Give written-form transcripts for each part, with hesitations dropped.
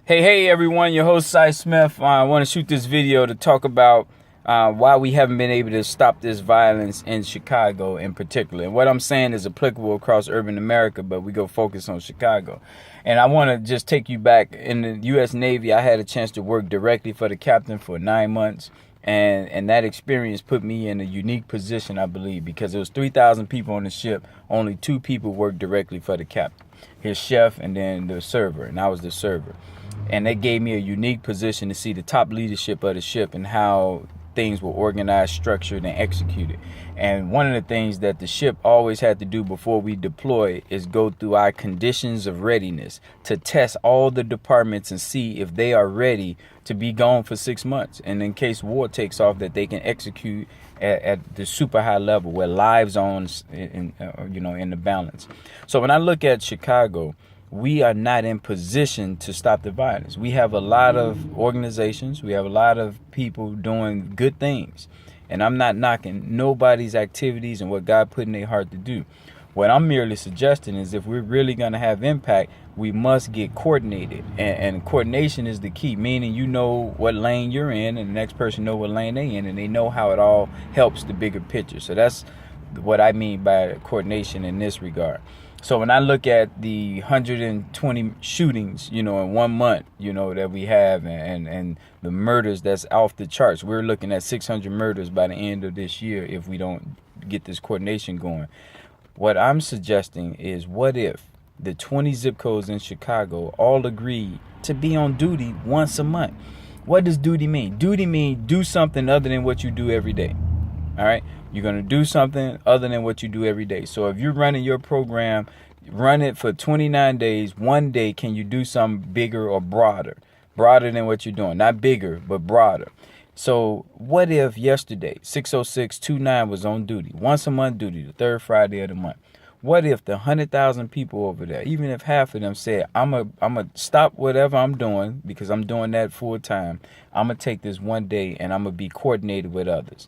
Hey everyone, your host Cy Smith. I want to shoot this video to talk about why we haven't been able to stop this violence in Chicago in particular. And what I'm saying is applicable across urban America, but we go focus on Chicago. And I want to just take you back. In the U.S. Navy, I had a chance to work directly for the captain for 9 months. And that experience put me in a unique position, I believe, because there was 3,000 people on the ship. Only 2 people worked directly for the captain, his chef and then the server, and I was the server. And that gave me a unique position to see the top leadership of the ship and how things were organized, structured, and executed. And one of the things that the ship always had to do before we deploy is go through our conditions of readiness to test all the departments and see if they are ready to be gone for 6 months. And in case war takes off, that they can execute at the super high level where lives on in the balance. So when I look at Chicago, we are not in position to stop the violence. We have a lot of organizations. We have a lot of people doing good things. And I'm not knocking nobody's activities and what God put in their heart to do. What I'm merely suggesting is if we're really going to have impact, we must get coordinated. And coordination is the key, meaning you know what lane you're in and the next person know what lane they're in, and they know how it all helps the bigger picture. So that's what I mean by coordination in this regard. So when I look at the 120 shootings, in 1 month, that we have and the murders that's off the charts, we're looking at 600 murders by the end of this year if we don't get this coordination going. What I'm suggesting is, what if the 20 zip codes in Chicago all agreed to be on duty once a month? What does duty mean? Duty means do something other than what you do every day. All right. You're going to do something other than what you do every day. So if you're running your program, run it for 29 days. One day, can you do something bigger or broader than what you're doing? Not bigger, but broader. So what if yesterday, 60629 was on duty, once a month duty, the third Friday of the month? What if the 100,000 people over there, even if half of them said, I'm a stop whatever I'm doing because I'm doing that full time. I'm going to take this one day and I'm going to be coordinated with others.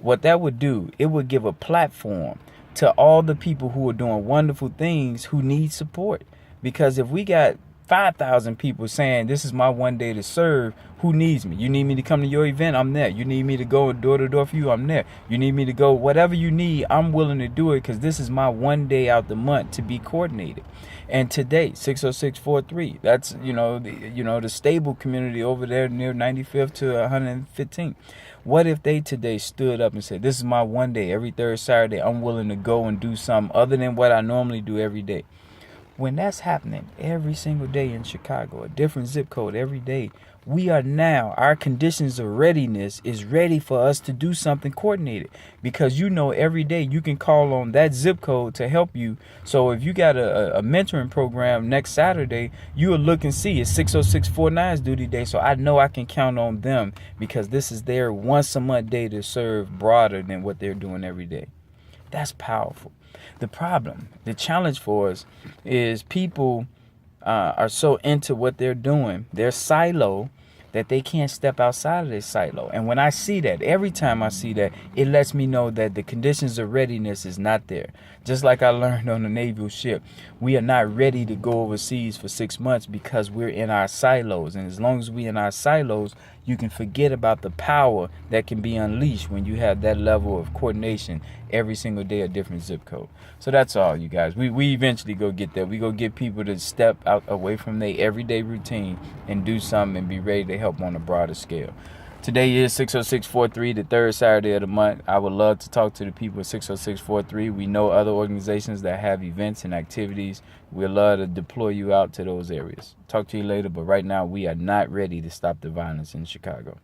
What that would do, it would give a platform to all the people who are doing wonderful things who need support. Because if we got 5,000 people saying, this is my one day to serve, who needs me? You need me to come to your event? I'm there. You need me to go door to door for you? I'm there. You need me to go, whatever you need, I'm willing to do it because this is my one day out the month to be coordinated. And today, 60643, that's, the stable community over there near 95th to 115th. What if they today stood up and said, this is my one day, every third Saturday, I'm willing to go and do something other than what I normally do every day? When that's happening every single day in Chicago, a different zip code every day, we are now, our conditions of readiness is ready for us to do something coordinated. Because every day you can call on that zip code to help you. So if you got a mentoring program next Saturday, you will look and see it's 60649's duty day. So I know I can count on them because this is their once a month day to serve broader than what they're doing every day. That's powerful. The challenge for us is people are so into what they're doing, their silo, that they can't step outside of their silo. And when I see that, every time I see that, it lets me know that the conditions of readiness is not there. Just like I learned on the naval ship, we are not ready to go overseas for 6 months because we're in our silos. And as long as we're in our silos, you can forget about the power that can be unleashed when you have that level of coordination every single day, a different zip code. So that's all, you guys. We eventually go get there. We go get people to step out away from their everyday routine and do something and be ready to help on a broader scale. Today is 60643, the third Saturday of the month. I would love to talk to the people at 60643. We know other organizations that have events and activities. We'd love to deploy you out to those areas. Talk to you later, but right now we are not ready to stop the violence in Chicago.